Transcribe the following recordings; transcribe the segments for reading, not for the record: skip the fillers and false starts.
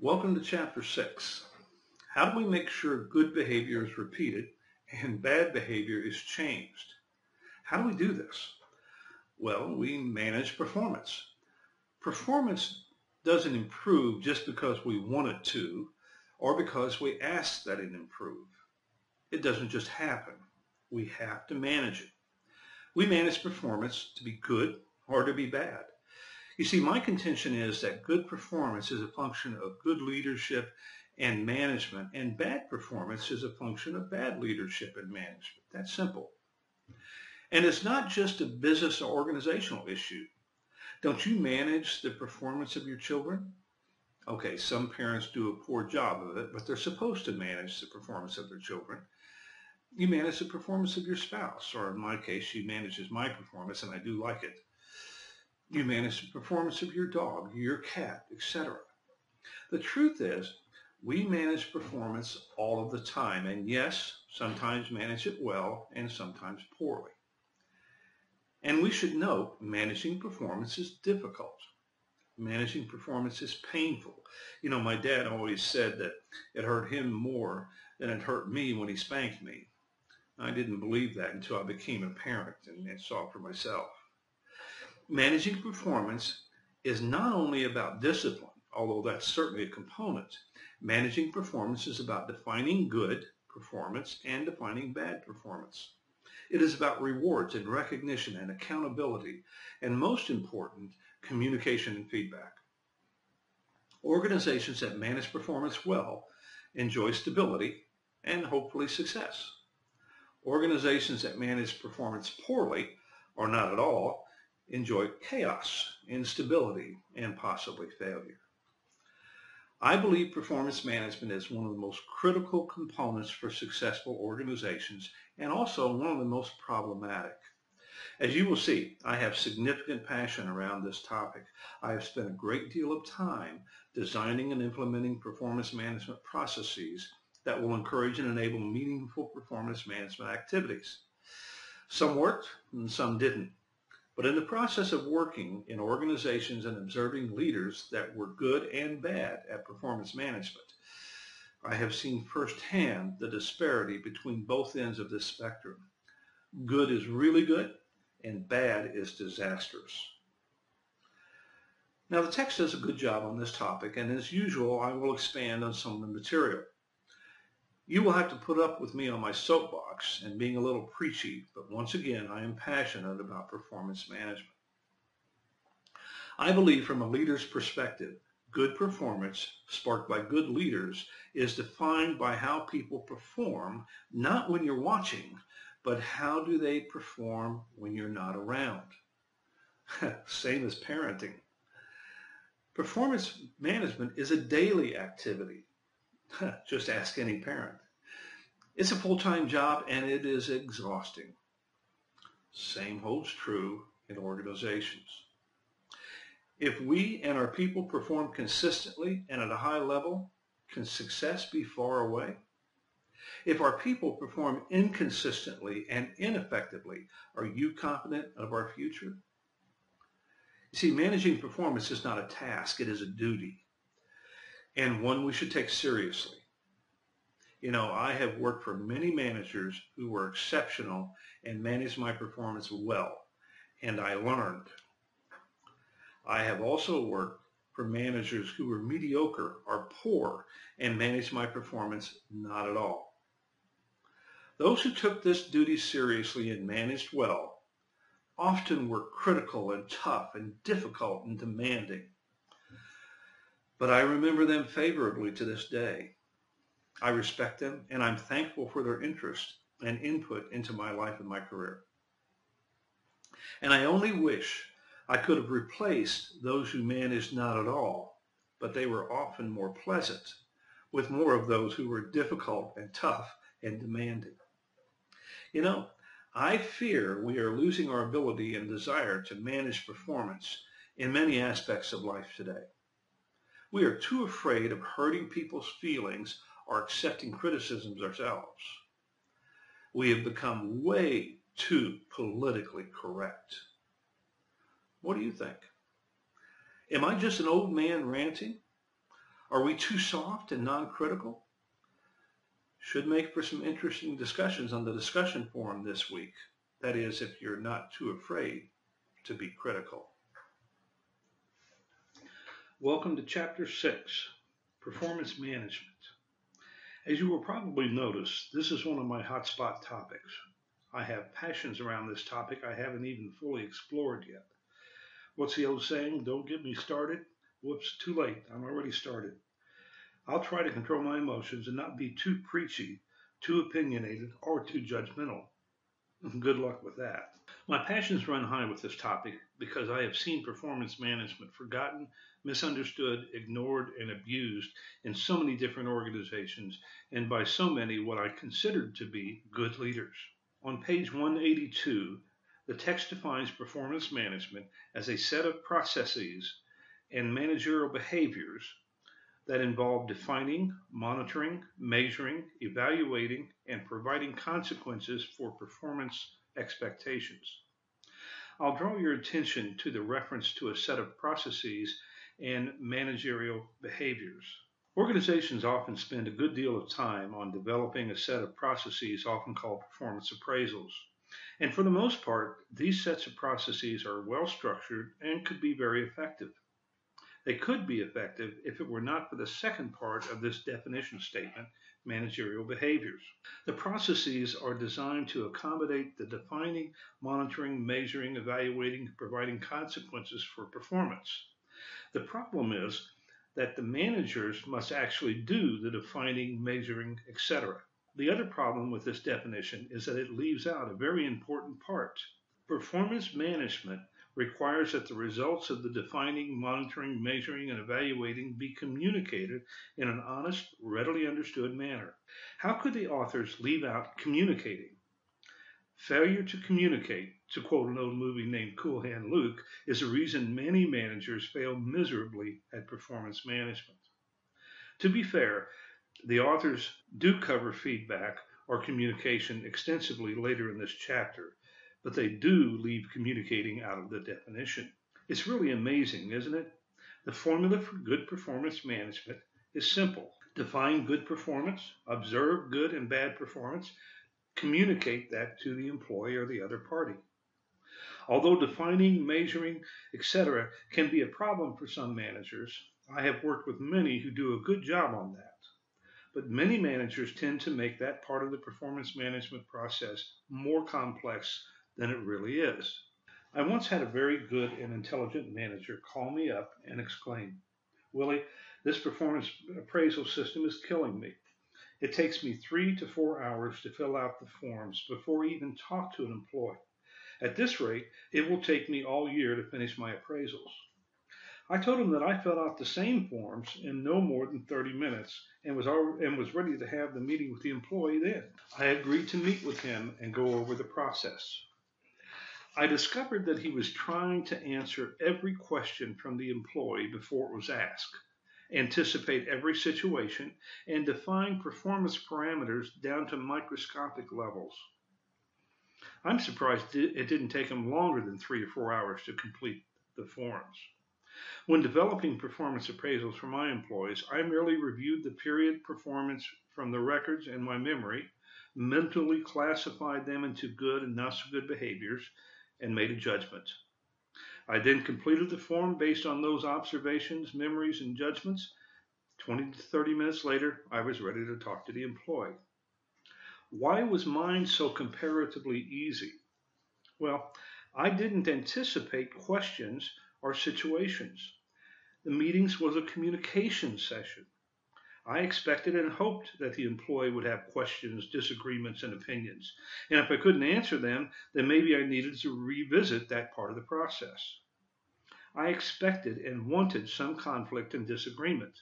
Welcome to Chapter 6. How do we make sure good behavior is repeated and bad behavior is changed? How do we do this? Well, we manage performance. Performance doesn't improve just because we want it to or because we ask that it improve. It doesn't just happen. We have to manage it. We manage performance to be good or to be bad. You see, my contention is that good performance is a function of good leadership and management, and bad performance is a function of bad leadership and management. That's simple. And it's not just a business or organizational issue. Don't you manage the performance of your children? Okay, some parents do a poor job of it, but they're supposed to manage the performance of their children. You manage the performance of your spouse, or in my case, she manages my performance, and I do like it. You manage the performance of your dog, your cat, etc. The truth is, we manage performance all of the time, and yes, sometimes manage it well and sometimes poorly. And we should note, managing performance is difficult. Managing performance is painful. You know, my dad always said that it hurt him more than it hurt me when he spanked me. I didn't believe that until I became a parent and saw it for myself. Managing performance is not only about discipline, although that's certainly a component. Managing performance is about defining good performance and defining bad performance. It is about rewards and recognition and accountability, and most important, communication and feedback. Organizations that manage performance well enjoy stability and hopefully success. Organizations that manage performance poorly or not at all enjoy chaos, instability, and possibly failure. I believe performance management is one of the most critical components for successful organizations and also one of the most problematic. As you will see, I have significant passion around this topic. I have spent a great deal of time designing and implementing performance management processes that will encourage and enable meaningful performance management activities. Some worked and some didn't. But in the process of working in organizations and observing leaders that were good and bad at performance management, I have seen firsthand the disparity between both ends of this spectrum. Good is really good and bad is disastrous. Now the text does a good job on this topic, and as usual, I will expand on some of the material. You will have to put up with me on my soapbox and being a little preachy, but once again, I am passionate about performance management. I believe from a leader's perspective, good performance sparked by good leaders is defined by how people perform, not when you're watching, but how do they perform when you're not around. Same as parenting. Performance management is a daily activity. Just ask any parent. It's a full-time job and it is exhausting. Same holds true in organizations. If we and our people perform consistently and at a high level, can success be far away? If our people perform inconsistently and ineffectively, are you confident of our future? You see, managing performance is not a task, it is a duty, and one we should take seriously. You know, I have worked for many managers who were exceptional and managed my performance well, and I learned. I have also worked for managers who were mediocre or poor and managed my performance not at all. Those who took this duty seriously and managed well often were critical and tough and difficult and demanding. But I remember them favorably to this day. I respect them and I'm thankful for their interest and input into my life and my career. And I only wish I could have replaced those who managed not at all, but they were often more pleasant, with more of those who were difficult and tough and demanding. You know, I fear we are losing our ability and desire to manage performance in many aspects of life today. We are too afraid of hurting people's feelings or accepting criticisms ourselves. We have become way too politically correct. What do you think? Am I just an old man ranting? Are we too soft and non-critical? Should make for some interesting discussions on the discussion forum this week. That is, if you're not too afraid to be critical. Welcome to Chapter 6, Performance Management. As you will probably notice, this is one of my hotspot topics. I have passions around this topic I haven't even fully explored yet. What's the old saying? Don't get me started? Whoops, too late. I'm already started. I'll try to control my emotions and not be too preachy, too opinionated, or too judgmental. Good luck with that. My passions run high with this topic because I have seen performance management forgotten, misunderstood, ignored, and abused in so many different organizations and by so many what I considered to be good leaders. On page 182, the text defines performance management as a set of processes and managerial behaviors that involve defining, monitoring, measuring, evaluating, and providing consequences for performance expectations. I'll draw your attention to the reference to a set of processes and managerial behaviors. Organizations often spend a good deal of time on developing a set of processes often called performance appraisals. And for the most part, these sets of processes are well structured and could be very effective. They could be effective if it were not for the second part of this definition statement, managerial behaviors. The processes are designed to accommodate the defining, monitoring, measuring, evaluating, and providing consequences for performance. The problem is that the managers must actually do the defining, measuring, etc. The other problem with this definition is that it leaves out a very important part. Performance management requires that the results of the defining, monitoring, measuring, and evaluating be communicated in an honest, readily understood manner. How could the authors leave out communicating? Failure to communicate, to quote an old movie named Cool Hand Luke, is the reason many managers fail miserably at performance management. To be fair, the authors do cover feedback or communication extensively later in this chapter, but they do leave communicating out of the definition. It's really amazing, isn't it? The formula for good performance management is simple. Define good performance, observe good and bad performance, communicate that to the employee or the other party. Although defining, measuring, etc. can be a problem for some managers, I have worked with many who do a good job on that. But many managers tend to make that part of the performance management process more complex than it really is. I once had a very good and intelligent manager call me up and exclaim, "Willie, this performance appraisal system is killing me. It takes me 3 to 4 hours to fill out the forms before I even talk to an employee. At this rate, it will take me all year to finish my appraisals." I told him that I filled out the same forms in no more than 30 minutes and was ready to have the meeting with the employee then. I agreed to meet with him and go over the process. I discovered that he was trying to answer every question from the employee before it was asked, anticipate every situation, and define performance parameters down to microscopic levels. I'm surprised it didn't take him longer than 3 or 4 hours to complete the forms. When developing performance appraisals for my employees, I merely reviewed the period performance from the records in my memory, mentally classified them into good and not so good behaviors, and made a judgment. I then completed the form based on those observations, memories, and judgments. 20 to 30 minutes later, I was ready to talk to the employee. Why was mine so comparatively easy? Well, I didn't anticipate questions or situations. The meetings was a communication session. I expected and hoped that the employee would have questions, disagreements, and opinions. And if I couldn't answer them, then maybe I needed to revisit that part of the process. I expected and wanted some conflict and disagreement.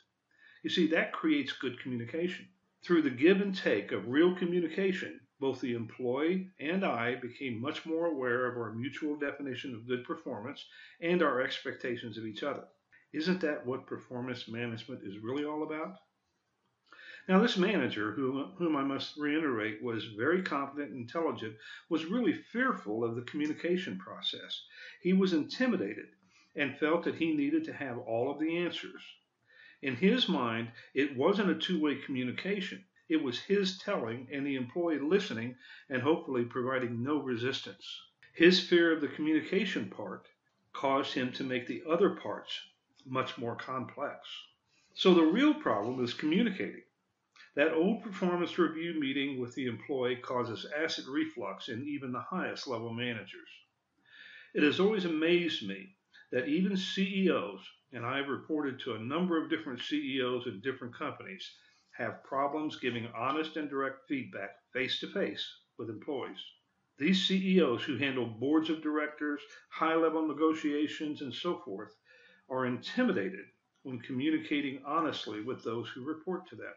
You see, that creates good communication. Through the give and take of real communication, both the employee and I became much more aware of our mutual definition of good performance and our expectations of each other. Isn't that what performance management is really all about? Now, this manager, whom I must reiterate was very competent and intelligent, was really fearful of the communication process. He was intimidated and felt that he needed to have all of the answers. In his mind, it wasn't a two-way communication. It was his telling and the employee listening and hopefully providing no resistance. His fear of the communication part caused him to make the other parts much more complex. So the real problem is communicating. That old performance review meeting with the employee causes acid reflux in even the highest level managers. It has always amazed me that even CEOs, and I have reported to a number of different CEOs in different companies, have problems giving honest and direct feedback face to face with employees. These CEOs who handle boards of directors, high level negotiations, and so forth are intimidated when communicating honestly with those who report to them.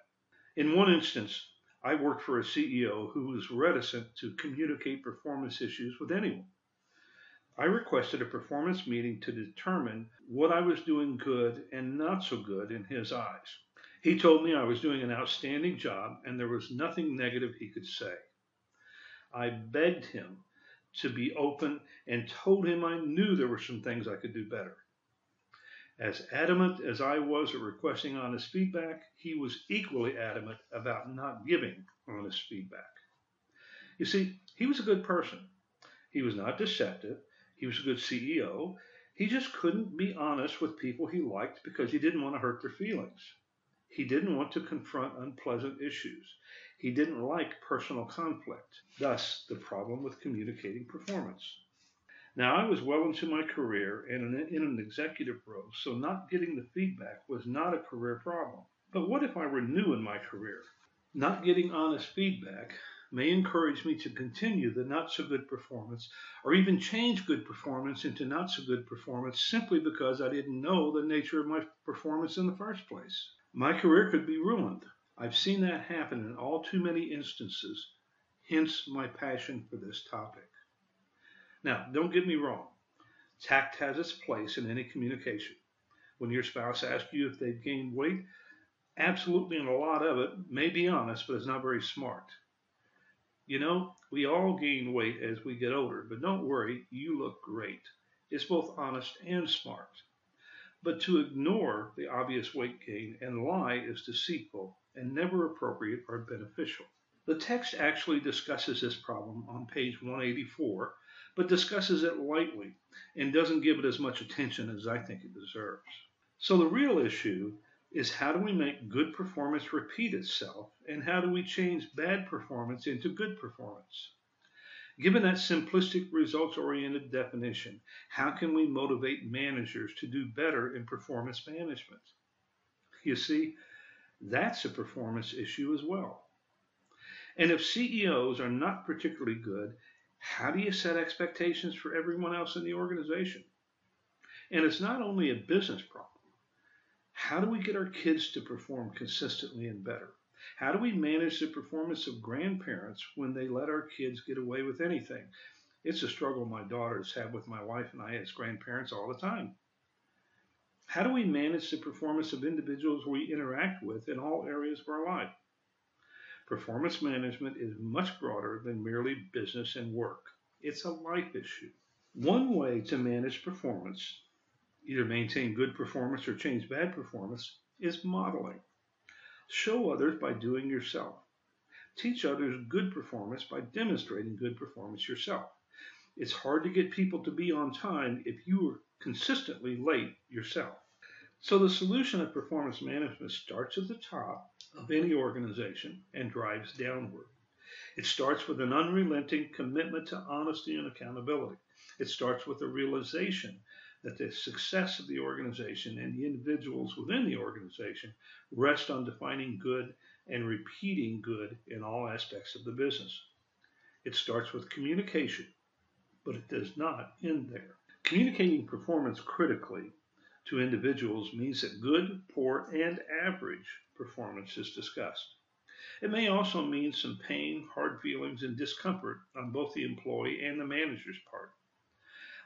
In one instance, I worked for a CEO who was reticent to communicate performance issues with anyone. I requested a performance meeting to determine what I was doing good and not so good in his eyes. He told me I was doing an outstanding job and there was nothing negative he could say. I begged him to be open and told him I knew there were some things I could do better. As adamant as I was at requesting honest feedback, he was equally adamant about not giving honest feedback. You see, he was a good person. He was not deceptive. He was a good CEO. He just couldn't be honest with people he liked because he didn't want to hurt their feelings. He didn't want to confront unpleasant issues. He didn't like personal conflict. Thus, the problem with communicating performance. Now, I was well into my career and in an executive role, so not getting the feedback was not a career problem. But what if I were new in my career? Not getting honest feedback may encourage me to continue the not so good performance or even change good performance into not so good performance simply because I didn't know the nature of my performance in the first place. My career could be ruined. I've seen that happen in all too many instances, hence my passion for this topic. Now, don't get me wrong. Tact has its place in any communication. When your spouse asks you if they've gained weight, absolutely, and a lot of it may be honest, but it's not very smart. You know, we all gain weight as we get older, but don't worry, you look great. It's both honest and smart. But to ignore the obvious weight gain and lie is deceitful and never appropriate or beneficial. The text actually discusses this problem on page 184, but discusses it lightly and doesn't give it as much attention as I think it deserves. So the real issue is how do we make good performance repeat itself, and how do we change bad performance into good performance? Given that simplistic results-oriented definition, how can we motivate managers to do better in performance management? You see, that's a performance issue as well. And if CEOs are not particularly good, how do you set expectations for everyone else in the organization? And it's not only a business problem. How do we get our kids to perform consistently and better? How do we manage the performance of grandparents when they let our kids get away with anything? It's a struggle my daughters have with my wife and I as grandparents all the time. How do we manage the performance of individuals we interact with in all areas of our life? Performance management is much broader than merely business and work. It's a life issue. One way to manage performance, either maintain good performance or change bad performance, is modeling. Show others by doing yourself. Teach others good performance by demonstrating good performance yourself. It's hard to get people to be on time if you are consistently late yourself. So the solution of performance management starts at the top of any organization and drives downward. It starts with an unrelenting commitment to honesty and accountability. It starts with the realization that the success of the organization and the individuals within the organization rest on defining good and repeating good in all aspects of the business. It starts with communication, but it does not end there. Communicating performance critically to individuals means that good, poor, and average performance is discussed. It may also mean some pain, hard feelings, and discomfort on both the employee and the manager's part.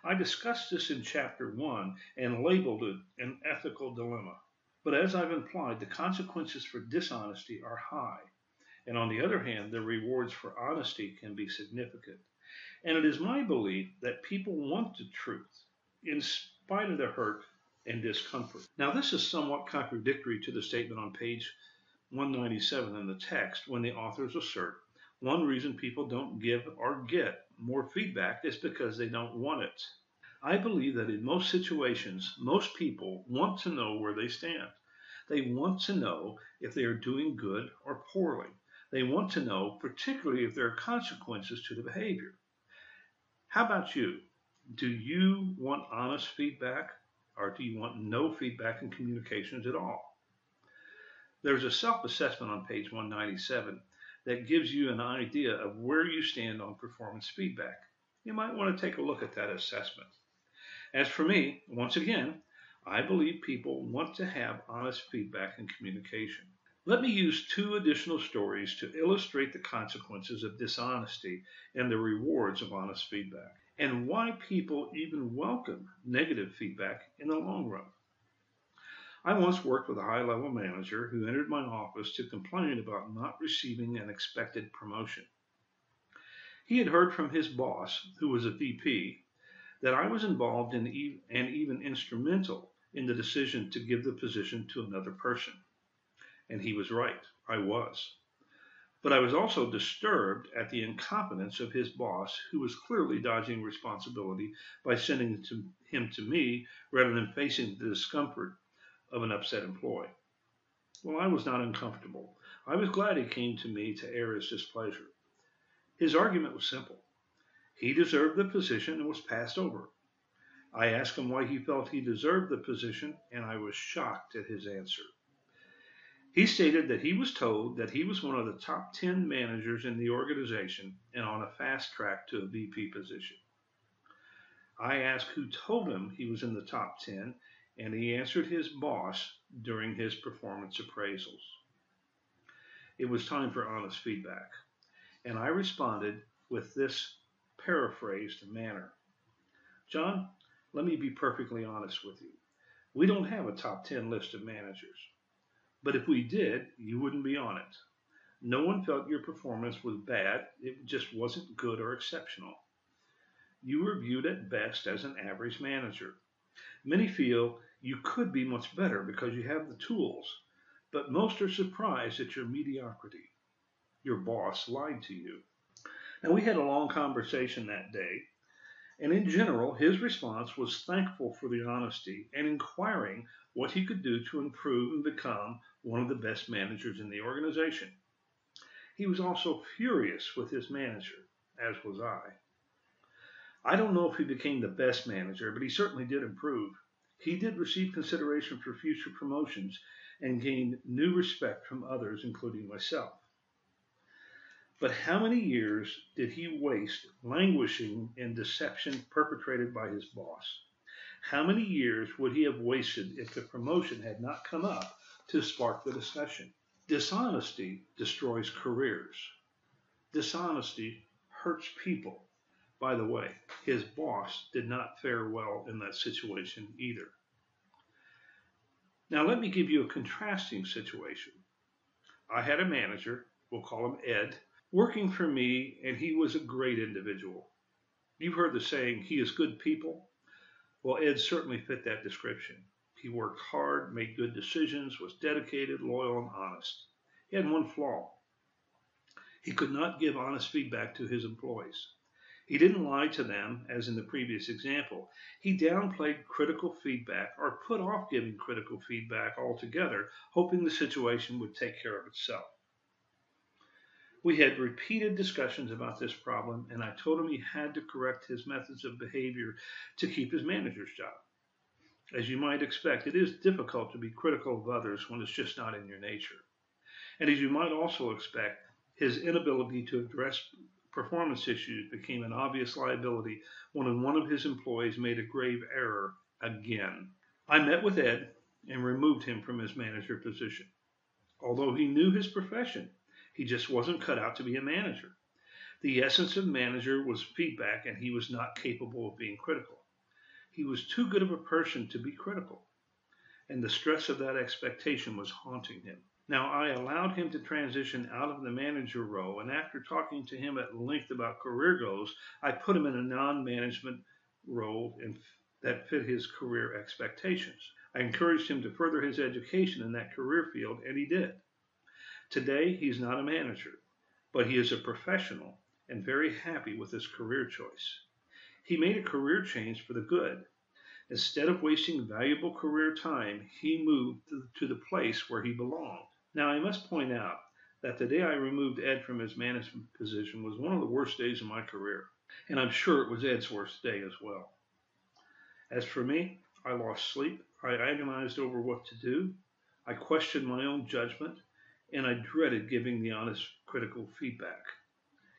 I discussed this in Chapter 1 and labeled it an ethical dilemma. But as I've implied, the consequences for dishonesty are high, and on the other hand, the rewards for honesty can be significant. And it is my belief that people want the truth, in spite of the hurt and discomfort. Now, this is somewhat contradictory to the statement on page 197 in the text when the authors assert one reason people don't give or get more feedback is because they don't want it. I believe that in most situations, most people want to know where they stand. They want to know if they are doing good or poorly. They want to know, particularly if there are consequences to the behavior. How about you? Do you want honest feedback, or do you want no feedback in communications at all? There's a self-assessment on page 197 that gives you an idea of where you stand on performance feedback. You might want to take a look at that assessment. As for me, once again, I believe people want to have honest feedback and communication. Let me use two additional stories to illustrate the consequences of dishonesty and the rewards of honest feedback, and why people even welcome negative feedback in the long run. I once worked with a high-level manager who entered my office to complain about not receiving an expected promotion. He had heard from his boss, who was a VP, that I was involved in and even instrumental in the decision to give the position to another person. And he was right, I was. But I was also disturbed at the incompetence of his boss, who was clearly dodging responsibility by sending him to me rather than facing the discomfort of an upset employee. Well, I was not uncomfortable. I was glad he came to me to air his displeasure. His argument was simple. He deserved the position and was passed over. I asked him why he felt he deserved the position, and I was shocked at his answer. He stated that he was told that he was one of the top 10 managers in the organization and on a fast track to a VP position. I asked who told him he was in the top 10, and he answered his boss during his performance appraisals. It was time for honest feedback, and I responded with this paraphrased manner. John, let me be perfectly honest with you. We don't have a top 10 list of managers. But if we did, you wouldn't be on it. No one felt your performance was bad. It just wasn't good or exceptional. You were viewed at best as an average manager. Many feel you could be much better because you have the tools, but most are surprised at your mediocrity. Your boss lied to you. Now, we had a long conversation that day, and in general, his response was thankful for the honesty and inquiring what he could do to improve and become one of the best managers in the organization. He was also furious with his manager, as was I. I don't know if he became the best manager, but he certainly did improve. He did receive consideration for future promotions and gained new respect from others, including myself. But how many years did he waste languishing in deception perpetrated by his boss? How many years would he have wasted if the promotion had not come up to spark the discussion? Dishonesty destroys careers. Dishonesty hurts people. By the way, his boss did not fare well in that situation either. Now let me give you a contrasting situation. I had a manager, we'll call him Ed, working for me, and he was a great individual. You've heard the saying, he is good people. Well, Ed certainly fit that description. He worked hard, made good decisions, was dedicated, loyal, and honest. He had one flaw. He could not give honest feedback to his employees. He didn't lie to them, as in the previous example. He downplayed critical feedback or put off giving critical feedback altogether, hoping the situation would take care of itself. We had repeated discussions about this problem, and I told him he had to correct his methods of behavior to keep his manager's job. As you might expect, it is difficult to be critical of others when it's just not in your nature. And as you might also expect, his inability to address performance issues became an obvious liability when one of his employees made a grave error again. I met with Ed and removed him from his manager position. Although he knew his profession, he just wasn't cut out to be a manager. The essence of manager was feedback, and he was not capable of being critical. He was too good of a person to be critical, and the stress of that expectation was haunting him. Now, I allowed him to transition out of the manager role, and after talking to him at length about career goals, I put him in a non-management role that fit his career expectations. I encouraged him to further his education in that career field, and he did. Today, he's not a manager, but he is a professional and very happy with his career choice. He made a career change for the good. Instead of wasting valuable career time, he moved to the place where he belonged. Now, I must point out that the day I removed Ed from his management position was one of the worst days of my career, and I'm sure it was Ed's worst day as well. As for me, I lost sleep, I agonized over what to do, I questioned my own judgment, and I dreaded giving the honest, critical feedback.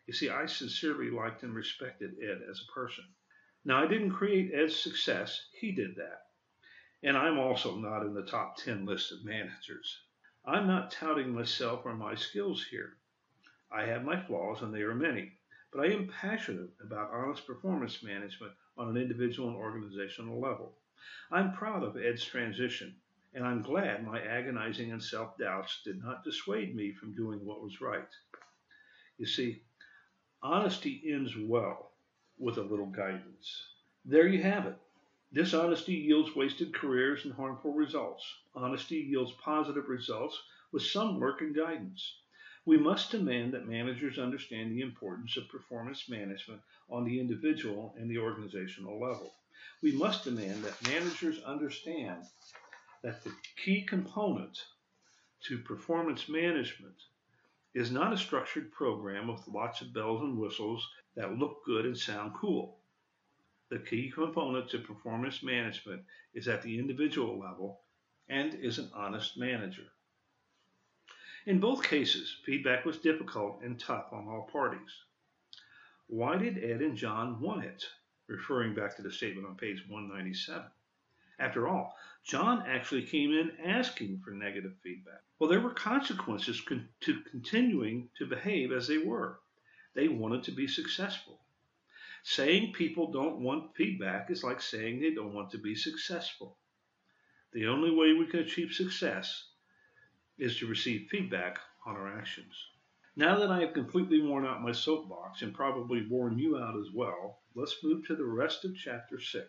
You see, I sincerely liked and respected Ed as a person. Now, I didn't create Ed's success, he did that. And I'm also not in the top 10 list of managers. I'm not touting myself or my skills here. I have my flaws, and they are many, but I am passionate about honest performance management on an individual and organizational level. I'm proud of Ed's transition, and I'm glad my agonizing and self-doubts did not dissuade me from doing what was right. You see, honesty ends well with a little guidance. There you have it. Dishonesty yields wasted careers and harmful results. Honesty yields positive results with some work and guidance. We must demand that managers understand the importance of performance management on the individual and the organizational level. We must demand that managers understand that the key component to performance management is not a structured program with lots of bells and whistles that look good and sound cool. The key component to performance management is at the individual level and is an honest manager. In both cases, feedback was difficult and tough on all parties. Why did Ed and John want it? Referring back to the statement on page 197. After all, John actually came in asking for negative feedback. Well, there were consequences to continuing to behave as they were. They wanted to be successful. Saying people don't want feedback is like saying they don't want to be successful. The only way we can achieve success is to receive feedback on our actions. Now that I have completely worn out my soapbox and probably worn you out as well, let's move to the rest of chapter 6.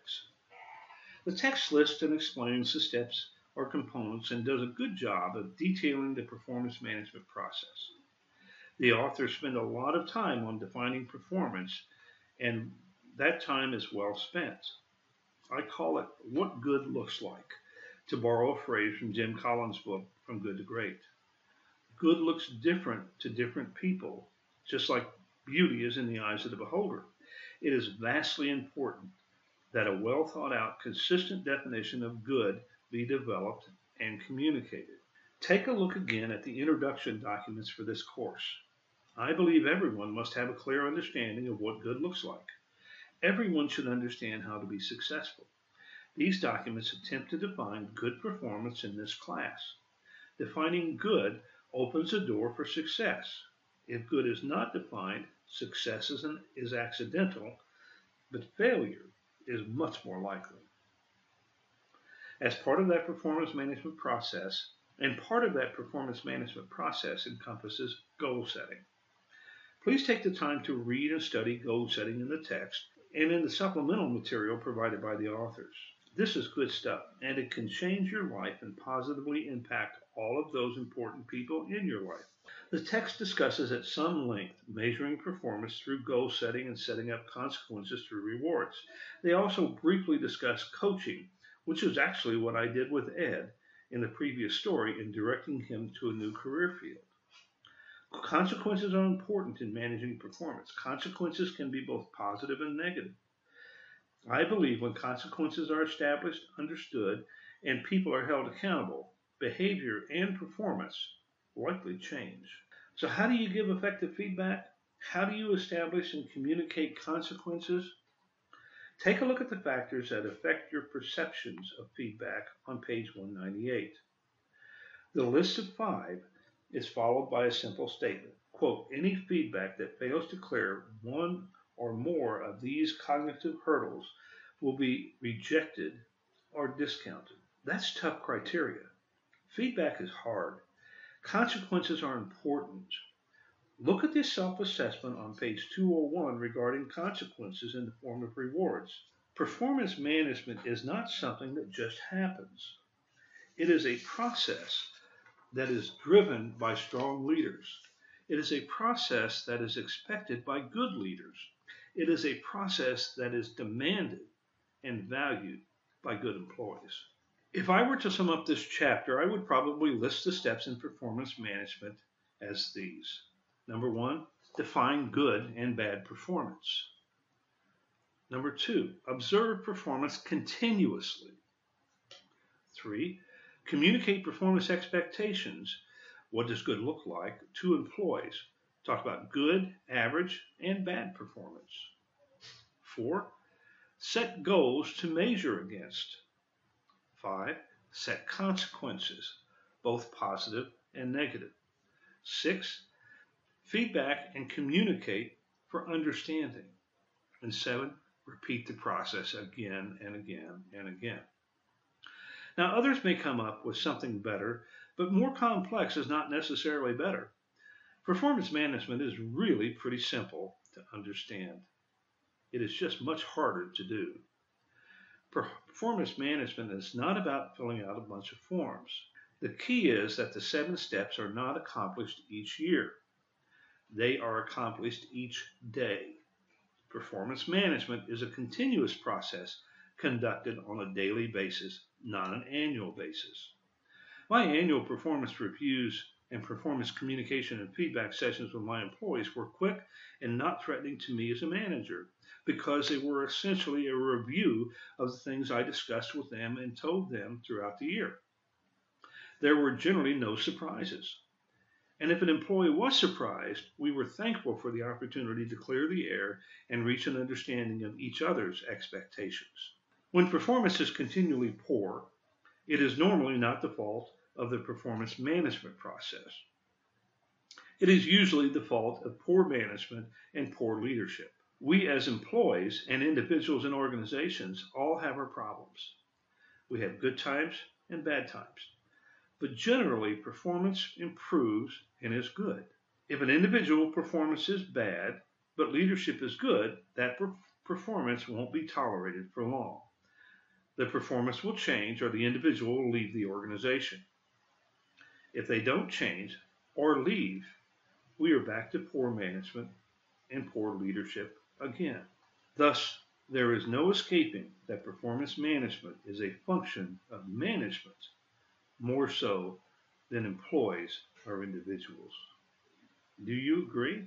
The text lists and explains the steps or components and does a good job of detailing the performance management process. The authors spend a lot of time on defining performance, and that time is well spent. I call it what good looks like, to borrow a phrase from Jim Collins' book, From Good to Great. Good looks different to different people, just like beauty is in the eyes of the beholder. It is vastly important that a well thought out, consistent definition of good be developed and communicated. Take a look again at the introduction documents for this course. I believe everyone must have a clear understanding of what good looks like. Everyone should understand how to be successful. These documents attempt to define good performance in this class. Defining good opens a door for success. If good is not defined, success is accidental, but failure is much more likely. As part of that performance management process, encompasses goal setting. Please take the time to read and study goal setting in the text and in the supplemental material provided by the authors. This is good stuff, and it can change your life and positively impact all of those important people in your life. The text discusses at some length measuring performance through goal setting and setting up consequences through rewards. They also briefly discuss coaching, which is actually what I did with Ed in the previous story in directing him to a new career field. Consequences are important in managing performance. Consequences can be both positive and negative. I believe when consequences are established, understood, and people are held accountable, behavior and performance likely change. So how do you give effective feedback? How do you establish and communicate consequences? Take a look at the factors that affect your perceptions of feedback on page 198. The list of 5 is followed by a simple statement. Quote, any feedback that fails to clear one or more of these cognitive hurdles will be rejected or discounted. That's tough criteria. Feedback is hard. Consequences are important. Look at this self-assessment on page 201 regarding consequences in the form of rewards. Performance management is not something that just happens. It is a process that is driven by strong leaders. It is a process that is expected by good leaders. It is a process that is demanded and valued by good employees. If I were to sum up this chapter, I would probably list the steps in performance management as these. Number one, define good and bad performance. Number two, observe performance continuously. Three, communicate performance expectations. What does good look like to employees? Talk about good, average, and bad performance. Four, set goals to measure against. Five, set consequences, both positive and negative. Six, feedback and communicate for understanding. And seven, repeat the process again and again and again. Now, others may come up with something better, but more complex is not necessarily better. Performance management is really pretty simple to understand. It is just much harder to do. Performance management is not about filling out a bunch of forms. The key is that the 7 steps are not accomplished each year. They are accomplished each day. Performance management is a continuous process conducted on a daily basis, not an annual basis. My annual performance reviews and performance communication and feedback sessions with my employees were quick and not threatening to me as a manager, because they were essentially a review of the things I discussed with them and told them throughout the year. There were generally no surprises. And if an employee was surprised, we were thankful for the opportunity to clear the air and reach an understanding of each other's expectations. When performance is continually poor, it is normally not the fault of the performance management process. It is usually the fault of poor management and poor leadership. We as employees and individuals in organizations all have our problems. We have good times and bad times. But generally, performance improves and is good. If an individual performance is bad, but leadership is good, that performance won't be tolerated for long. The performance will change, or the individual will leave the organization. If they don't change or leave, we are back to poor management and poor leadership again. Thus, there is no escaping that performance management is a function of management, more so than employees or individuals. Do you agree?